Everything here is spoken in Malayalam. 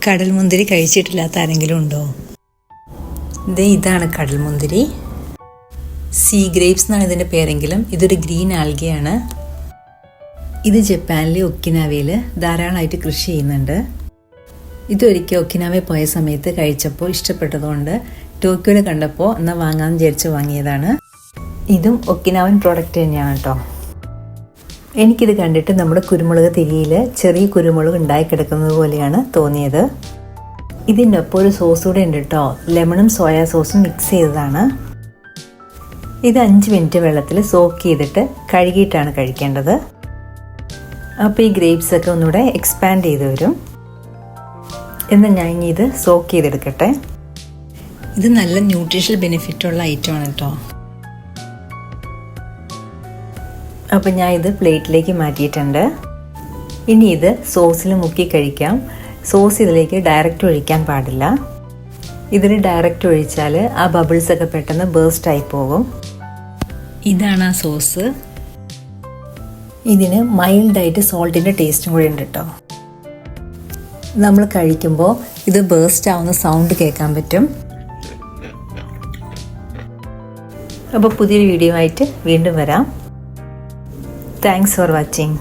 കടൽമുന്തിരി കഴിച്ചിട്ടില്ലാത്ത ആരെങ്കിലും ഉണ്ടോ? ഇതാണ് കടൽമുന്തിരി. സീ ഗ്രേപ്സ് എന്നാണ് ഇതിൻ്റെ പേരെങ്കിലും ഇതൊരു ഗ്രീൻ ആൽഗയാണ്. ഇത് ജപ്പാനിലെ ഒക്കിനാവയിൽ ധാരാളമായിട്ട് കൃഷി ചെയ്യുന്നുണ്ട്. ഇതൊരിക്കൽ ഒക്കിനാവയിൽ പോയ സമയത്ത് കഴിച്ചപ്പോൾ ഇഷ്ടപ്പെട്ടതുകൊണ്ട് ടോക്കിയോയിൽ കണ്ടപ്പോൾ എന്നാൽ വാങ്ങാമെന്ന് വിചാരിച്ച് വാങ്ങിയതാണ്. ഇതും ഒക്കിനാവൻ പ്രോഡക്റ്റ് തന്നെയാണ് കേട്ടോ. എനിക്കിത് കണ്ടിട്ട് നമ്മുടെ കുരുമുളക് തിരിയിൽ ചെറിയ കുരുമുളക് ഉണ്ടായി കിടക്കുന്നത് പോലെയാണ് തോന്നിയത്. ഇതിൻ്റെ ഒപ്പം ഒരു സോസ് കൂടെ ഉണ്ട് കേട്ടോ. ലെമണും സോയാ സോസും മിക്സ് ചെയ്തതാണ്. ഇത് 5 മിനിറ്റ് വെള്ളത്തിൽ സോക്ക് ചെയ്തിട്ട് കഴുകിയിട്ടാണ് കഴിക്കേണ്ടത്. അപ്പോൾ ഈ ഗ്രേപ്സൊക്കെ ഒന്നുകൂടെ എക്സ്പാൻഡ് ചെയ്ത് വരും. എന്നാൽ ഞാൻ ഇനി ഇത് സോക്ക് ചെയ്തെടുക്കട്ടെ. ഇത് നല്ല ന്യൂട്രീഷണൽ ബെനിഫിറ്റുള്ള ഐറ്റമാണ് കേട്ടോ. അപ്പോൾ ഞാൻ ഇത് പ്ലേറ്റിലേക്ക് മാറ്റിയിട്ടുണ്ട്. ഇനി ഇത് സോസിൽ മുക്കി കഴിക്കാം. സോസ് ഇതിലേക്ക് ഡയറക്റ്റ് ഒഴിക്കാൻ പാടില്ല. ഇതിന് ഡയറക്റ്റ് ഒഴിച്ചാൽ ആ ബബിൾസൊക്കെ പെട്ടെന്ന് ബേസ്റ്റ് ആയി പോകും. ഇതാണ് ആ സോസ്. ഇതിന് മൈൽഡായിട്ട് സോൾട്ടിൻ്റെ ടേസ്റ്റും കൂടി ഉണ്ട് കേട്ടോ. നമ്മൾ കഴിക്കുമ്പോൾ ഇത് ബേസ്റ്റ് ആവുന്ന സൗണ്ട് കേൾക്കാൻ പറ്റും. അപ്പോൾ പുതിയൊരു വീഡിയോ ആയിട്ട് വീണ്ടും വരാം. Thanks for watching.